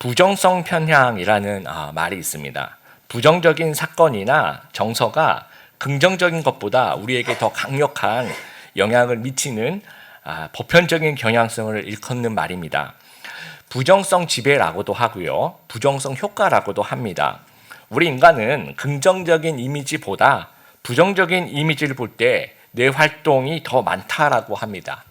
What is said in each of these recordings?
부정성 편향이라는 말이 있습니다. 부정적인 사건이나 정서가 긍정적인 것보다 우리에게 더 강력한 영향을 미치는 보편적인 경향성을 일컫는 말입니다. 부정성 지배라고도 하고요, 부정성 효과라고도 합니다. 우리 인간은 긍정적인 이미지보다 부정적인 이미지를 볼 때 뇌 활동이 더 많다라고 합니다.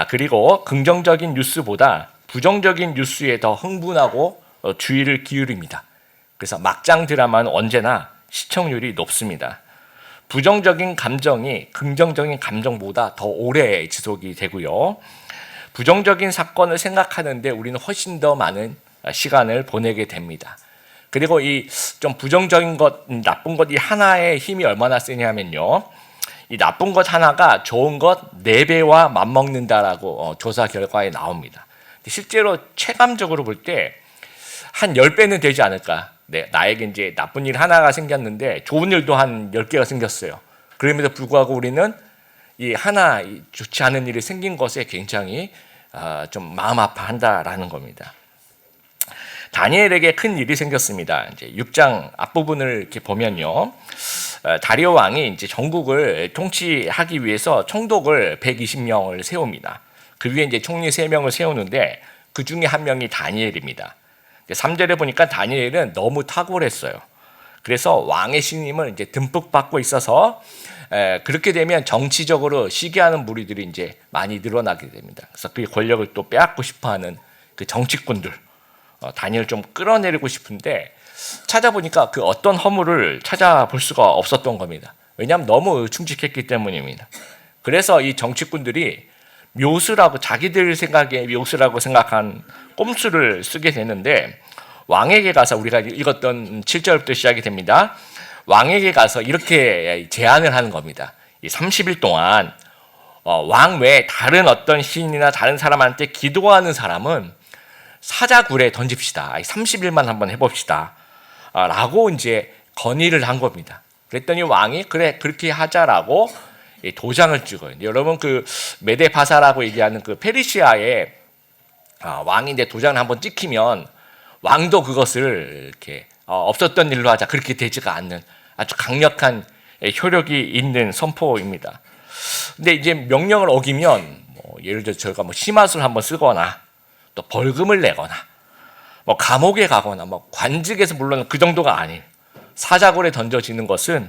그리고 긍정적인 뉴스보다 부정적인 뉴스에 더 흥분하고 주의를 기울입니다. 그래서 막장 드라마는 언제나 시청률이 높습니다. 부정적인 감정이 긍정적인 감정보다 더 오래 지속이 되고요, 부정적인 사건을 생각하는데 우리는 훨씬 더 많은 시간을 보내게 됩니다. 그리고 이 좀 부정적인 것, 나쁜 것 이 하나의 힘이 얼마나 세냐면요, 이 나쁜 것 하나가 좋은 것 4배와 맞먹는다라고 조사 결과에 나옵니다. 실제로 체감적으로 볼 때 한 10배는 되지 않을까. 나에게 이제 나쁜 일 하나가 생겼는데 좋은 일도 한 10개가 생겼어요. 그럼에도 불구하고 우리는 이 하나 좋지 않은 일이 생긴 것에 굉장히 좀 마음 아파한다라는 겁니다. 다니엘에게 큰 일이 생겼습니다. 이제 6장 앞부분을 이렇게 보면요, 다리오 왕이 이제 전국을 통치하기 위해서 총독을 120명을 세웁니다. 그 위에 이제 총리 3명을 세우는데 그 중에 한 명이 다니엘입니다. 3절에 보니까 다니엘은 너무 탁월했어요. 그래서 왕의 신임을 이제 듬뿍 받고 있어서 그렇게 되면 정치적으로 시기하는 무리들이 이제 많이 늘어나게 됩니다. 그래서 그 권력을 또 빼앗고 싶어하는 그 정치꾼들, 다니엘 좀 끌어내리고 싶은데 찾아보니까 그 어떤 허물을 찾아볼 수가 없었던 겁니다. 왜냐하면 너무 충직했기 때문입니다. 그래서 이 정치꾼들이 묘수라고, 자기들 생각에 묘수라고 생각한 꼼수를 쓰게 되는데, 왕에게 가서, 우리가 읽었던 7절부터 시작이 됩니다. 왕에게 가서 이렇게 제안을 하는 겁니다. 이 30일 동안 왕 외에 다른 어떤 시인이나 다른 사람한테 기도하는 사람은 사자굴에 던집시다. 30일만 한번 해봅시다. 라고 이제 건의를 한 겁니다. 그랬더니 왕이 그래, 그렇게 하자라고 도장을 찍어요. 여러분, 그 메데파사라고 얘기하는 그 페르시아의 왕이 이제 도장을 한번 찍히면 왕도 그것을 이렇게 없었던 일로 하자, 그렇게 되지가 않는 아주 강력한 효력이 있는 선포입니다. 근데 이제 명령을 어기면 예를 들어 저희가 심화술 한번 쓰거나 또 벌금을 내거나 감옥에 가거나 관직에서 물론 그 정도가 아니에요. 사자굴에 던져지는 것은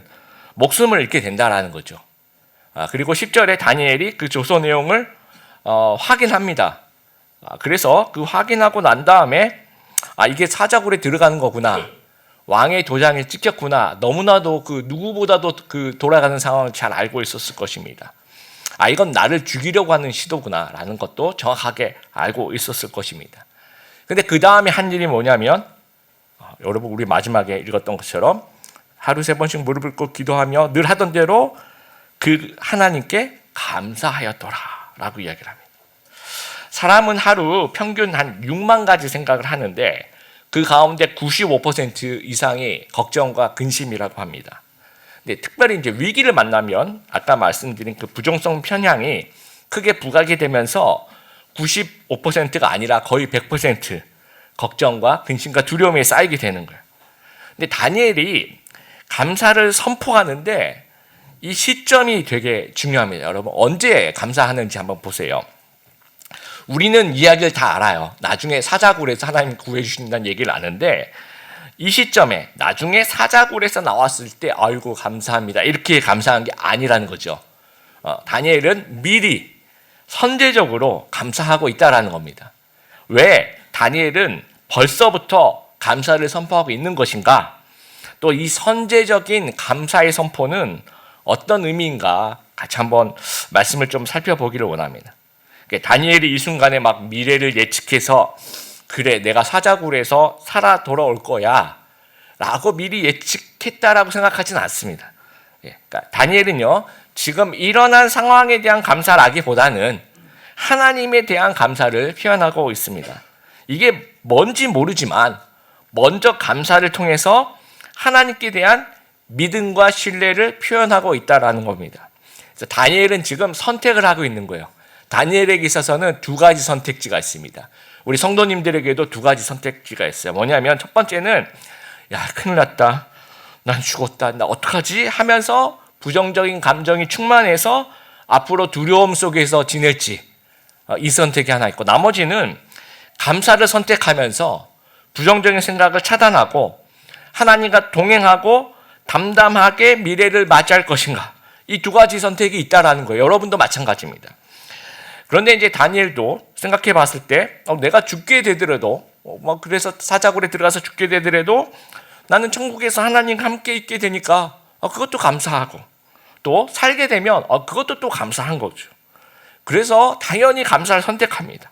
목숨을 잃게 된다라는 거죠. 그리고 10절에 다니엘이 그 조서 내용을 확인합니다. 그래서 그 확인하고 난 다음에 이게 사자굴에 들어가는 거구나, 왕의 도장이 찍혔구나, 너무나도 그 누구보다도 그 돌아가는 상황을 잘 알고 있었을 것입니다. 이건 나를 죽이려고 하는 시도구나 라는 것도 정확하게 알고 있었을 것입니다. 근데 그 다음에 한 일이 뭐냐면, 여러분 우리 마지막에 읽었던 것처럼 하루 3번씩 무릎을 꿇고 기도하며 늘 하던 대로 그 하나님께 감사하였더라 라고 이야기를 합니다. 사람은 하루 평균 한 6만 가지 생각을 하는데 그 가운데 95% 이상이 걱정과 근심이라고 합니다. 근데 특별히 이제 위기를 만나면 아까 말씀드린 그 부정성 편향이 크게 부각이 되면서 95%가 아니라 거의 100% 걱정과 근심과 두려움에 쌓이게 되는 거예요. 근데 다니엘이 감사를 선포하는데 이 시점이 되게 중요합니다. 여러분, 언제 감사하는지 한번 보세요. 우리는 이야기를 다 알아요. 나중에 사자굴에서 하나님 구해주신다는 얘기를 아는데, 이 시점에 나중에 사자굴에서 나왔을 때 아이고 감사합니다, 이렇게 감사한 게 아니라는 거죠. 다니엘은 미리 선제적으로 감사하고 있다라는 겁니다. 왜 다니엘은 벌써부터 감사를 선포하고 있는 것인가? 또 이 선제적인 감사의 선포는 어떤 의미인가? 같이 한번 말씀을 좀 살펴보기를 원합니다. 다니엘이 이 순간에 막 미래를 예측해서 그래, 내가 사자굴에서 살아 돌아올 거야 라고 미리 예측했다라고 생각하지는 않습니다. 그러니까 다니엘은요, 지금 일어난 상황에 대한 감사라기보다는 하나님에 대한 감사를 표현하고 있습니다. 이게 뭔지 모르지만 먼저 감사를 통해서 하나님께 대한 믿음과 신뢰를 표현하고 있다는 겁니다. 그래서 다니엘은 지금 선택을 하고 있는 거예요. 다니엘에게 있어서는 2가지 선택지가 있습니다. 우리 성도님들에게도 두 가지 선택지가 있어요. 뭐냐면 첫 번째는 야, 큰일 났다. 난 죽었다. 나 어떡하지? 하면서 부정적인 감정이 충만해서 앞으로 두려움 속에서 지낼지, 이 선택이 하나 있고, 나머지는 감사를 선택하면서 부정적인 생각을 차단하고 하나님과 동행하고 담담하게 미래를 맞이할 것인가, 이 두 가지 선택이 있다라는 거예요. 여러분도 마찬가지입니다. 그런데 이제 다니엘도 생각해 봤을 때 내가 죽게 되더라도 그래서 사자굴에 들어가서 죽게 되더라도 나는 천국에서 하나님과 함께 있게 되니까 그것도 감사하고, 또 살게 되면 그것도 또 감사한 거죠. 그래서 당연히 감사를 선택합니다.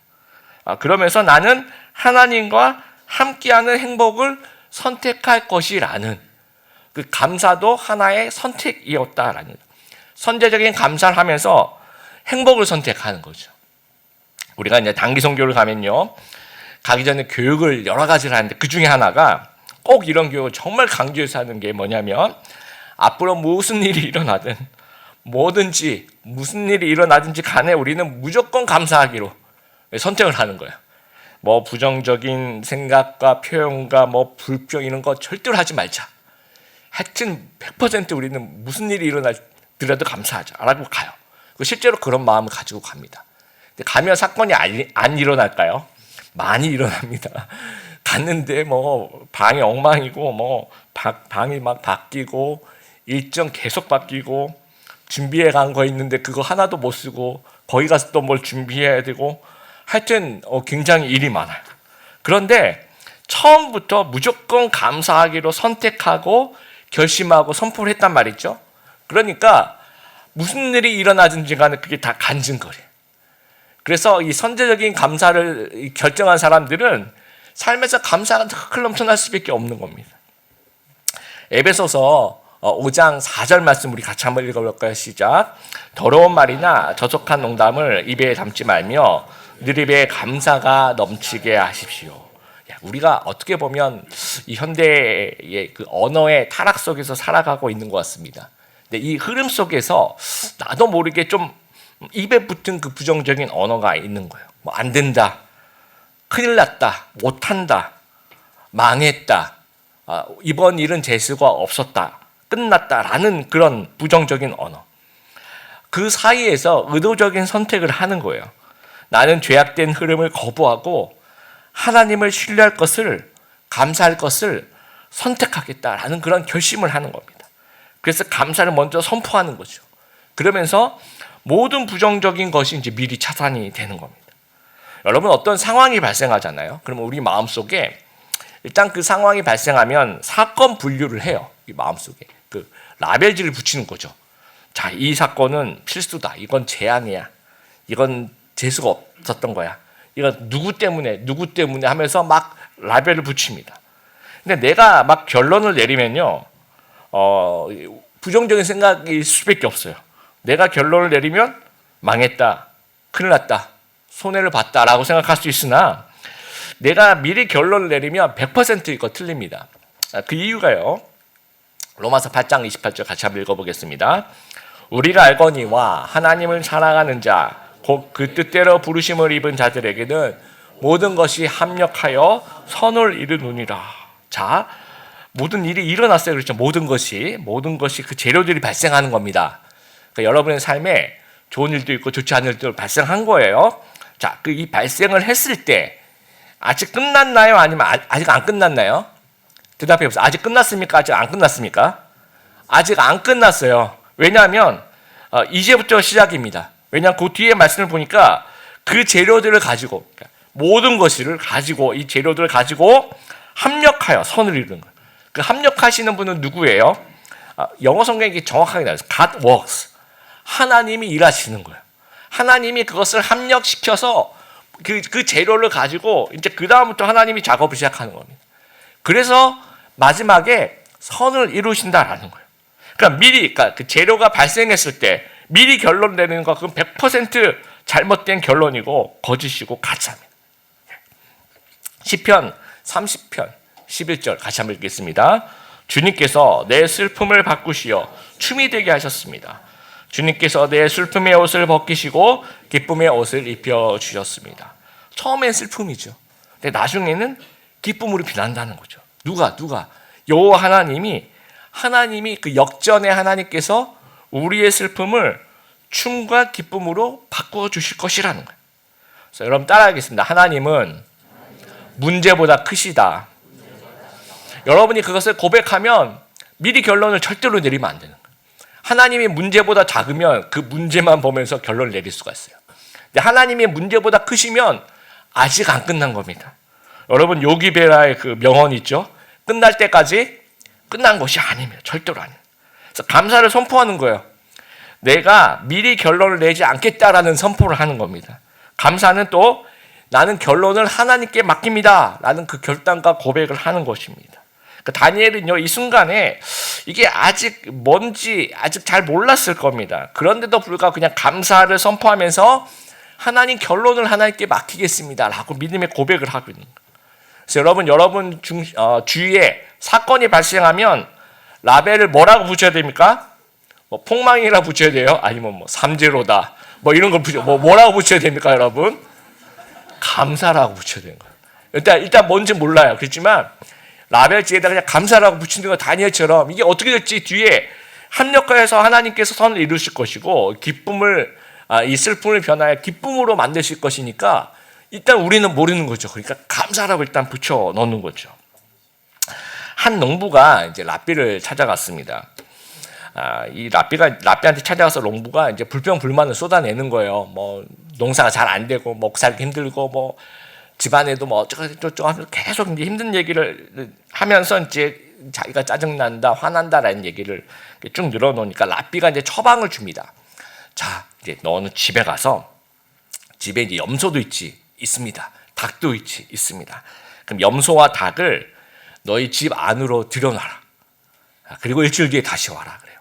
그러면서 나는 하나님과 함께하는 행복을 선택할 것이라는 그 감사도 하나의 선택이었다라는, 선제적인 감사를 하면서 행복을 선택하는 거죠. 우리가 이제 단기 선교를 가면요, 가기 전에 교육을 여러 가지를 하는데 그 중에 하나가 꼭 이런 교육을 정말 강조해서 하는 게 뭐냐면, 앞으로 무슨 일이 일어나든 뭐든지 무슨 일이 일어나든지 간에 우리는 무조건 감사하기로 선택을 하는 거예요. 뭐 부정적인 생각과 표현과 뭐 불평 이런 거 절대로 하지 말자. 하여튼 100% 우리는 무슨 일이 일어나더라도 감사하자라고 가요. 실제로 그런 마음을 가지고 갑니다. 근데 가면 사건이 안 일어날까요? 많이 일어납니다. 갔는데 뭐 방이 엉망이고 뭐 방이 막 바뀌고 일정 계속 바뀌고 준비해 간 거 있는데 그거 하나도 못 쓰고 거기 가서 또 뭘 준비해야 되고, 하여튼 굉장히 일이 많아요. 그런데 처음부터 무조건 감사하기로 선택하고 결심하고 선포를 했단 말이죠. 그러니까 무슨 일이 일어나든지 간에 그게 다 간증거려요. 그래서 이 선제적인 감사를 결정한 사람들은 삶에서 감사가 늘 넘쳐날 수밖에 없는 겁니다. 에베소서 5장 4절 말씀 우리 같이 한번 읽어볼까요? 시작. 더러운 말이나 저속한 농담을 입에 담지 말며 늘 입에 감사가 넘치게 하십시오. 우리가 어떻게 보면 이 현대의 그 언어의 타락 속에서 살아가고 있는 것 같습니다. 근데 이 흐름 속에서 나도 모르게 좀 입에 붙은 그 부정적인 언어가 있는 거예요. 뭐 안 된다, 큰일 났다, 못한다, 망했다, 이번 일은 재수가 없었다, 끝났다라는 그런 부정적인 언어. 그 사이에서 의도적인 선택을 하는 거예요. 나는 죄악된 흐름을 거부하고 하나님을 신뢰할 것을, 감사할 것을 선택하겠다라는 그런 결심을 하는 겁니다. 그래서 감사를 먼저 선포하는 거죠. 그러면서 모든 부정적인 것이 이제 미리 차단이 되는 겁니다. 여러분, 어떤 상황이 발생하잖아요. 그러면 우리 마음속에 일단 그 상황이 발생하면 사건 분류를 해요. 이 마음속에 그 라벨지를 붙이는 거죠. 자, 이 사건은 필수다, 이건 재앙이야, 이건 재수가 없었던 거야, 이건 누구 때문에 하면서 막 라벨을 붙입니다. 근데 내가 막 결론을 내리면요, 부정적인 생각일 수밖에 없어요. 내가 결론을 내리면 망했다, 큰일 났다, 손해를 봤다라고 생각할 수 있으나, 내가 미리 결론을 내리면 100% 이거 틀립니다. 그 이유가요, 로마서 8장 28절 같이 한번 읽어보겠습니다. 우리가 알거니와 하나님을 사랑하는 자, 곧 그 뜻대로 부르심을 입은 자들에게는 모든 것이 합력하여 선을 이루느니라. 자, 모든 일이 일어났어요. 그렇죠? 모든 것이 그 재료들이 발생하는 겁니다. 그러니까 여러분의 삶에 좋은 일도 있고 좋지 않은 일도 발생한 거예요. 자, 그 이 발생을 했을 때 아직 끝났나요? 아니면 아직 안 끝났나요? 대답해 보세요. 아직 끝났습니까? 아직 안 끝났습니까? 아직 안 끝났어요. 왜냐하면 이제부터 시작입니다. 왜냐하면 그 뒤에 말씀을 보니까 그 재료들을 가지고, 모든 것을 가지고, 이 재료들을 가지고 합력하여 선을 이루는 거예요. 그 합력하시는 분은 누구예요? 영어 성경이 정확하게 나와요. God works. 하나님이 일하시는 거예요. 하나님이 그것을 합력시켜서 그 재료를 가지고 이제 그 다음부터 하나님이 작업을 시작하는 겁니다. 그래서 마지막에 선을 이루신다라는 거예요. 그러니까 그 재료가 발생했을 때 미리 결론 내리는 거, 그건 100% 잘못된 결론이고 거짓이고 가짜입니다. 시편 30편 11절 같이 한번 읽겠습니다. 주님께서 내 슬픔을 바꾸시어 춤이 되게 하셨습니다. 주님께서 내 슬픔의 옷을 벗기시고 기쁨의 옷을 입혀 주셨습니다. 처음엔 슬픔이죠. 근데 나중에는 기쁨으로 변한다는 거죠. 누가? 여호와 하나님이 그 역전의 하나님께서 우리의 슬픔을 춤과 기쁨으로 바꾸어 주실 것이라는 거예요. 그래서 여러분 따라하겠습니다. 하나님은 문제보다 크시다. 여러분이 그것을 고백하면 미리 결론을 절대로 내리면 안 되는 거예요. 하나님이 문제보다 작으면 그 문제만 보면서 결론을 내릴 수가 있어요. 근데 하나님이 문제보다 크시면 아직 안 끝난 겁니다. 여러분 요기베라의 그 명언 있죠? 끝날 때까지 끝난 것이 아닙니다. 절대로 아닙니다. 그래서 감사를 선포하는 거예요. 내가 미리 결론을 내지 않겠다라는 선포를 하는 겁니다. 감사는 또 나는 결론을 하나님께 맡깁니다 라는 그 결단과 고백을 하는 것입니다. 다니엘은요, 이 순간에 이게 아직 뭔지 아직 잘 몰랐을 겁니다. 그런데도 불구하고 그냥 감사를 선포하면서 하나님 결론을 하나님께 맡기겠습니다 라고 믿음의 고백을 하고 있는 거예요. 그래서 여러분 주위에 사건이 발생하면 라벨을 뭐라고 붙여야 됩니까? 뭐 폭망이라 붙여야 돼요? 아니면 뭐 삼재로다 뭐 이런 걸 뭐라고 붙여야 됩니까, 여러분? 감사라고 붙여야 되는 거예요. 일단 뭔지 몰라요. 그렇지만 라벨 뒤에다 그냥 감사라고 붙이는 거 다니엘처럼 이게 어떻게 될지 뒤에 합력하여서 하나님께서 선을 이루실 것이고 이 슬픔을 변하여 기쁨으로 만드실 것이니까 일단 우리는 모르는 거죠. 그러니까 감사라고 일단 붙여 넣는 거죠. 한 농부가 이제 랍비를 찾아갔습니다. 이 랍비한테 찾아가서 농부가 이제 불평불만을 쏟아내는 거예요. 뭐 농사가 잘 안 되고 먹고 살기 힘들고 뭐 집안에도 뭐 어쩌고저쩌고 하면서 계속 이제 힘든 얘기를 하면서 이제 자기가 짜증난다, 화난다라는 얘기를 쭉 늘어놓으니까 랍비가 이제 처방을 줍니다. 자, 이제 너는 집에 가서 집에 이제 염소도 있습니다. 닭도 있습니다. 그럼 염소와 닭을 너희 집 안으로 들여놔라. 그리고 일주일 뒤에 다시 와라 그래요.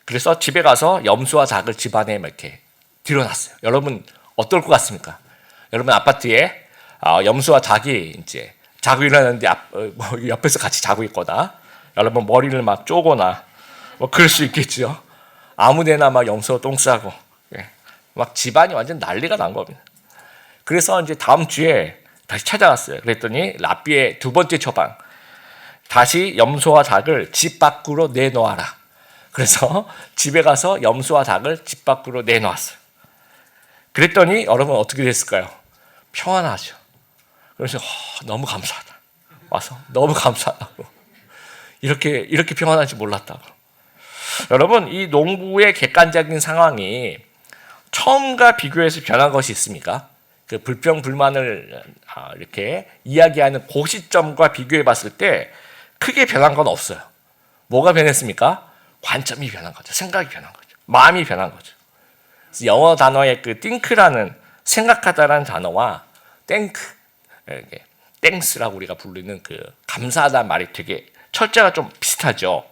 그래서 집에 가서 염소와 닭을 집 안에 이렇게 들여놨어요. 여러분 어떨 것 같습니까? 여러분 아파트에 염소와 닭이 이제 자고 일어나는데 옆에서 같이 자고 있거나 여러분 머리를 막 쪼거나 뭐 그럴 수 있겠죠. 아무데나 막 염소 똥 싸고 막 집안이 완전 난리가 난 겁니다. 그래서 이제 다음 주에 다시 찾아갔어요. 그랬더니 랍비의 두 번째 처방, 다시 염소와 닭을 집 밖으로 내놓아라. 그래서 집에 가서 염소와 닭을 집 밖으로 내놓았어요. 그랬더니 여러분 어떻게 됐을까요? 평안하죠. 그래서 너무 감사하다. 와서 너무 감사하다고. 이렇게 평안한지 몰랐다고. 여러분 이 농부의 객관적인 상황이 처음과 비교해서 변한 것이 있습니까? 그 불평불만을 이렇게 이야기하는 그 시점과 비교해 봤을 때 크게 변한 건 없어요. 뭐가 변했습니까? 관점이 변한 거죠. 생각이 변한 거죠. 마음이 변한 거죠. 그래서 영어 단어의 그 think라는 생각하다라는 단어와 땡스라고 우리가 부르는 그 감사하다는 말이 되게 철자가 좀 비슷하죠.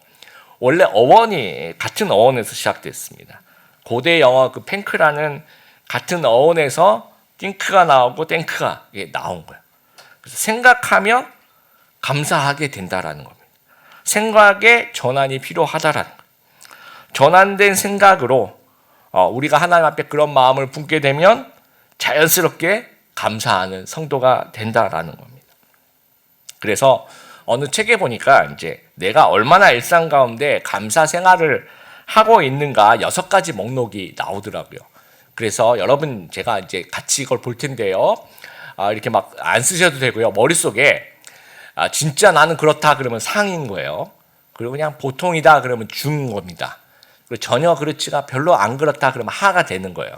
원래 어원이 같은 어원에서 시작됐습니다. 고대 영어 그 팽크라는 같은 어원에서 think가 나오고 땡크가 나온 거예요. 그래서 생각하면 감사하게 된다라는 겁니다. 생각의 전환이 필요하다라는 거예요. 전환된 생각으로 우리가 하나님 앞에 그런 마음을 품게 되면 자연스럽게 감사하는 성도가 된다라는 겁니다. 그래서 어느 책에 보니까 이제 내가 얼마나 일상 가운데 감사 생활을 하고 있는가 6가지 목록이 나오더라고요. 그래서 여러분 제가 이제 같이 이걸 볼 텐데요. 이렇게 막 안 쓰셔도 되고요. 머릿속에 진짜 나는 그렇다 그러면 상인 거예요. 그리고 그냥 보통이다 그러면 중인 겁니다. 그리고 전혀 그렇지가 별로 안 그렇다 그러면 하가 되는 거예요.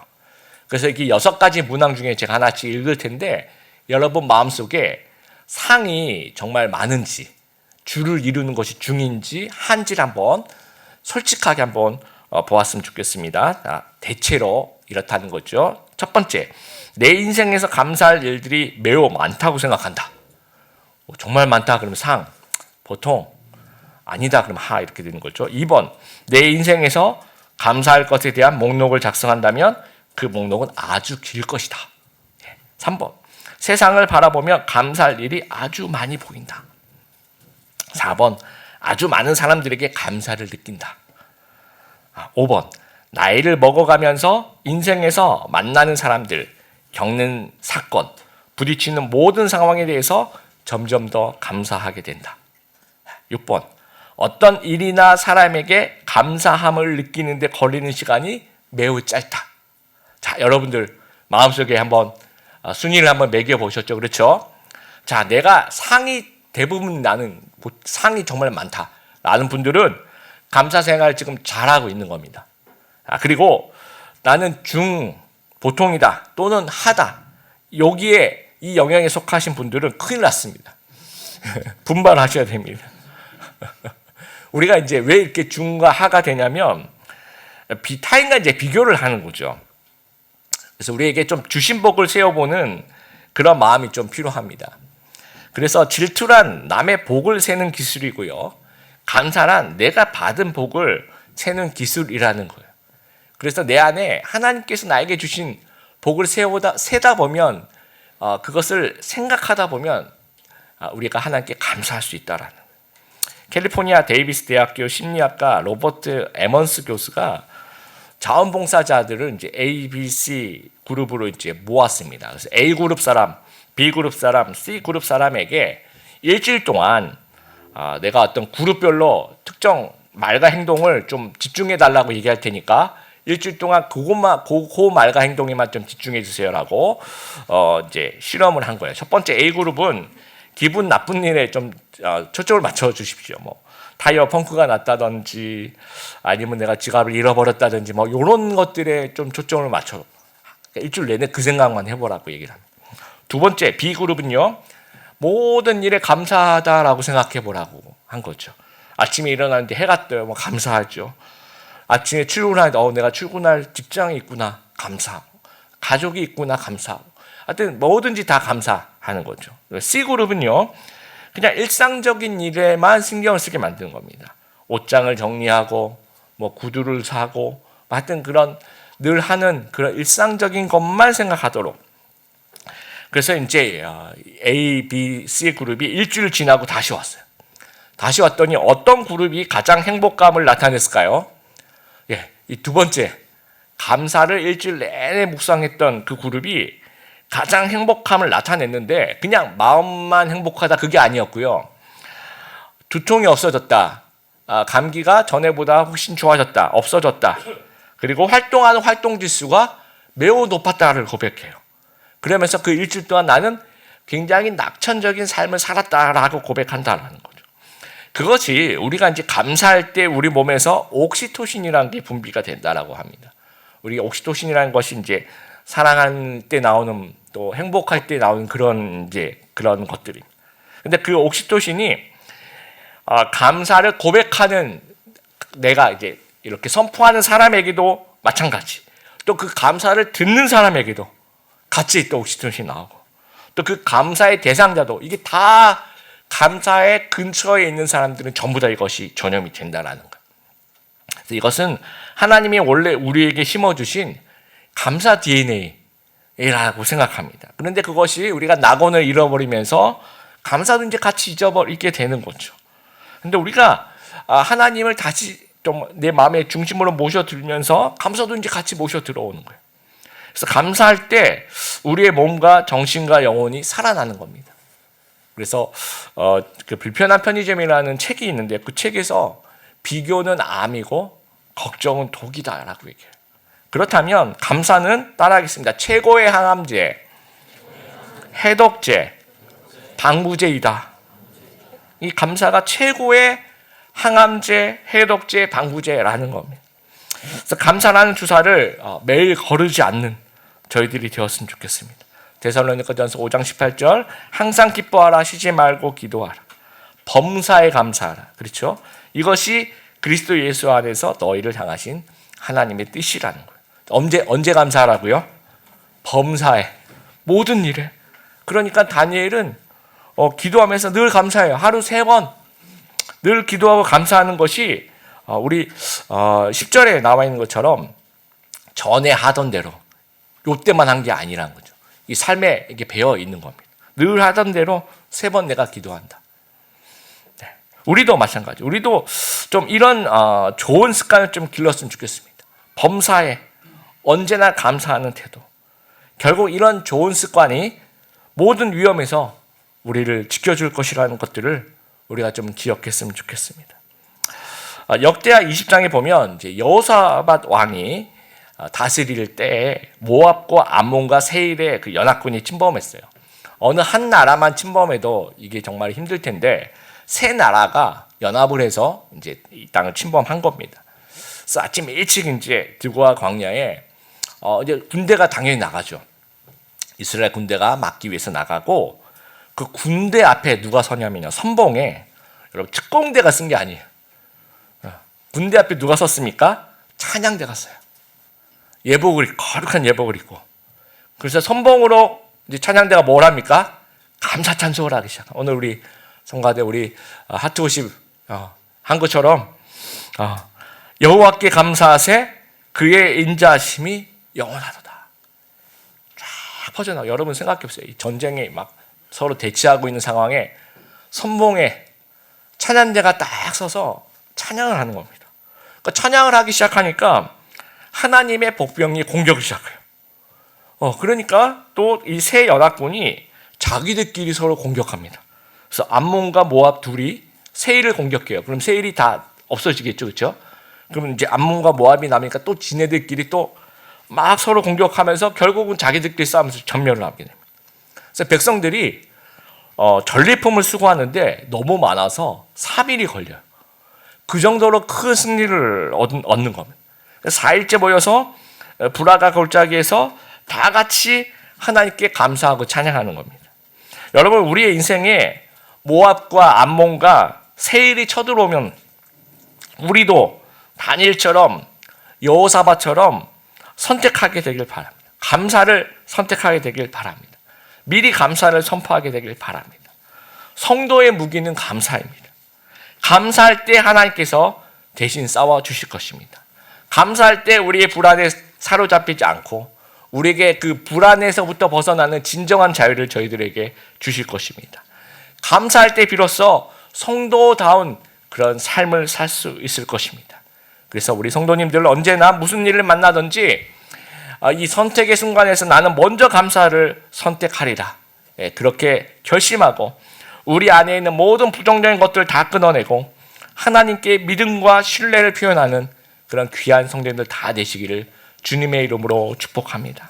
그래서 이게 6가지 문항 중에 제가 하나씩 읽을 텐데 여러분 마음속에 상이 정말 많은지 주를 이루는 것이 중인지 한지를 한번 솔직하게 한번 보았으면 좋겠습니다. 대체로 이렇다는 거죠. 첫 번째, 내 인생에서 감사할 일들이 매우 많다고 생각한다. 정말 많다 그러면 상, 보통 아니다 그러면 하 이렇게 되는 거죠. 2번, 내 인생에서 감사할 것에 대한 목록을 작성한다면 그 목록은 아주 길 것이다. 3번, 세상을 바라보면 감사할 일이 아주 많이 보인다. 4번, 아주 많은 사람들에게 감사를 느낀다. 5번, 나이를 먹어가면서 인생에서 만나는 사람들, 겪는 사건, 부딪히는 모든 상황에 대해서 점점 더 감사하게 된다. 6번. 어떤 일이나 사람에게 감사함을 느끼는데 걸리는 시간이 매우 짧다. 자, 여러분들 마음속에 한번 순위를 한번 매겨보셨죠? 그렇죠? 자, 내가 대부분 나는 상이 정말 많다 라는 분들은 감사 생활을 지금 잘하고 있는 겁니다. 그리고 나는 보통이다 또는 하다, 여기에 이 영역에 속하신 분들은 큰일 났습니다. 분발하셔야 됩니다. 우리가 이제 왜 이렇게 중과 하가 되냐면 타인과 이제 비교를 하는 거죠. 그래서 우리에게 좀 주신 복을 세어보는 그런 마음이 좀 필요합니다. 그래서 질투란 남의 복을 세는 기술이고요. 감사란 내가 받은 복을 세는 기술이라는 거예요. 그래서 내 안에 하나님께서 나에게 주신 복을 세다 보면 그것을 생각하다 보면 우리가 하나님께 감사할 수 있다라는 거예요. 캘리포니아 데이비스 대학교 심리학과 로버트 에먼스 교수가 자원봉사자들을 이제 A, B, C 그룹으로 이제 모았습니다. 그래서 A 그룹 사람, B 그룹 사람, C 그룹 사람에게 일주일 동안 내가 어떤 그룹별로 특정 말과 행동을 좀 집중해 달라고 얘기할 테니까 일주일 동안 그 말과 행동에만 좀 집중해 주세요라고 이제 실험을 한 거예요. 첫 번째 A 그룹은 기분 나쁜 일에 좀 초점을 맞춰 주십시오. 뭐 타이어 펑크가 났다든지 아니면 내가 지갑을 잃어버렸다든지 뭐 이런 것들에 좀 초점을 맞춰 일주일 내내 그 생각만 해보라고 얘기를 합니다. 두 번째 B 그룹은요, 모든 일에 감사하다라고 생각해 보라고 한 거죠. 아침에 일어나는데 해가 떠요. 뭐 감사하죠. 아침에 출근하는데 내가 출근할 직장이 있구나 감사하고, 가족이 있구나 감사하고, 하여튼 뭐든지 다 감사하는 거죠. C그룹은요, 그냥 일상적인 일에만 신경을 쓰게 만드는 겁니다. 옷장을 정리하고 뭐 구두를 사고 하여튼 그런 늘 하는 그런 일상적인 것만 생각하도록. 그래서 이제 A, B, C 그룹이 일주일 지나고 다시 왔어요. 다시 왔더니 어떤 그룹이 가장 행복감을 나타냈을까요? 예, 이 두 번째, 감사를 일주일 내내 묵상했던 그 그룹이 가장 행복함을 나타냈는데 그냥 마음만 행복하다 그게 아니었고요. 두통이 없어졌다. 감기가 전에보다 훨씬 좋아졌다. 없어졌다. 그리고 활동하는 활동 지수가 매우 높았다를 고백해요. 그러면서 그 일주일 동안 나는 굉장히 낙천적인 삶을 살았다라고 고백한다라는 거죠. 그것이 우리가 이제 감사할 때 우리 몸에서 옥시토신이라는 게 분비가 된다라고 합니다. 우리 옥시토신이라는 것이 이제 사랑할 때 나오는 또 행복할 때 나오는 그런 것들입니다. 근데 그 옥시토신이 감사를 고백하는 내가 이제 이렇게 선포하는 사람에게도 마찬가지. 또 그 감사를 듣는 사람에게도 같이 또 옥시토신이 나오고, 또 그 감사의 대상자도 이게 다 감사의 근처에 있는 사람들은 전부 다 이것이 전염이 된다라는 거예요. 그래서 이것은 하나님이 원래 우리에게 심어주신 감사 DNA라고 생각합니다. 그런데 그것이 우리가 낙원을 잃어버리면서 감사도 이제 같이 잊어버리게 되는 거죠. 그런데 우리가 하나님을 다시 좀 내 마음의 중심으로 모셔들면서 감사도 이제 같이 모셔 들어오는 거예요. 그래서 감사할 때 우리의 몸과 정신과 영혼이 살아나는 겁니다. 그래서 그 불편한 편의점이라는 책이 있는데 그 책에서 비교는 암이고 걱정은 독이다라고 얘기해요. 그렇다면 감사는 따라하겠습니다. 최고의 항암제, 해독제, 방부제이다. 이 감사가 최고의 항암제, 해독제, 방부제라는 겁니다. 그래서 감사라는 주사를 매일 거르지 않는 저희들이 되었으면 좋겠습니다. 데살로니가전서 5장 18절, 항상 기뻐하라, 쉬지 말고 기도하라, 범사에 감사하라. 그렇죠? 이것이 그리스도 예수 안에서 너희를 향하신 하나님의 뜻이라는 거예요. 언제 감사하라고요? 범사에, 모든 일에. 그러니까 다니엘은 기도하면서 늘 감사해요. 하루 3번 늘 기도하고 감사하는 것이 우리 10절에 나와 있는 것처럼 전에 하던 대로 요때만 한 게 아니라는 거죠. 이 삶에 이게 배어 있는 겁니다. 늘 하던 대로 3번 내가 기도한다. 네. 우리도 마찬가지. 우리도 좀 이런 좋은 습관을 좀 길렀으면 좋겠습니다. 범사에 언제나 감사하는 태도. 결국 이런 좋은 습관이 모든 위험에서 우리를 지켜줄 것이라는 것들을 우리가 좀 기억했으면 좋겠습니다. 역대하 20장에 보면 이제 여호사밧 왕이 다스릴 때 모압과 암몬과 세일의 그 연합군이 침범했어요. 어느 한 나라만 침범해도 이게 정말 힘들 텐데 세 나라가 연합을 해서 이제 이 땅을 침범한 겁니다. 그래서 아침 일찍 이제 들고와 광야에 이제 군대가 당연히 나가죠. 이스라엘 군대가 막기 위해서 나가고 그 군대 앞에 누가 서냐면요, 선봉에 여러분 특공대가 쓴 게 아니에요. 군대 앞에 누가 섰습니까? 찬양대가 서요. 거룩한 예복을 입고. 그래서 선봉으로 이제 찬양대가 뭘 합니까? 감사 찬송을 하기 시작. 오늘 우리 성가대 우리 하트오십 한 것처럼 여호와께 감사하세 그의 인자하심이 영원하도다. 쫙 퍼져나와. 여러분 생각해 보세요. 이 전쟁에 막 서로 대치하고 있는 상황에 선봉에 찬양대가 딱 서서 찬양을 하는 겁니다. 그러니까 찬양을 하기 시작하니까 하나님의 복병이 공격을 시작해요. 그러니까 또 이 세 연합군이 자기들끼리 서로 공격합니다. 그래서 암몬과 모압 둘이 세일을 공격해요. 그럼 세일이 다 없어지겠죠, 그렇죠? 그럼 이제 암몬과 모압이 남으니까 또 지네들끼리 또 막 서로 공격하면서 결국은 자기들끼리 싸우면서 전멸을 하게 됩니다. 그래서 백성들이 전리품을 수거하는데 너무 많아서 3일이 걸려요. 그 정도로 큰 승리를 얻는 겁니다. 4일째 모여서 브라가 골짜기에서 다 같이 하나님께 감사하고 찬양하는 겁니다. 여러분, 우리의 인생에 모압과 암몬과 세일이 쳐들어오면 우리도 다니엘처럼 여호사밧처럼 선택하게 되길 바랍니다. 감사를 선택하게 되길 바랍니다. 미리 감사를 선포하게 되길 바랍니다. 성도의 무기는 감사입니다. 감사할 때 하나님께서 대신 싸워주실 것입니다. 감사할 때 우리의 불안에 사로잡히지 않고 우리에게 그 불안에서부터 벗어나는 진정한 자유를 저희들에게 주실 것입니다. 감사할 때 비로소 성도다운 그런 삶을 살 수 있을 것입니다. 그래서 우리 성도님들 언제나 무슨 일을 만나든지 이 선택의 순간에서 나는 먼저 감사를 선택하리라. 그렇게 결심하고 우리 안에 있는 모든 부정적인 것들을 다 끊어내고 하나님께 믿음과 신뢰를 표현하는 그런 귀한 성도님들 다 되시기를 주님의 이름으로 축복합니다.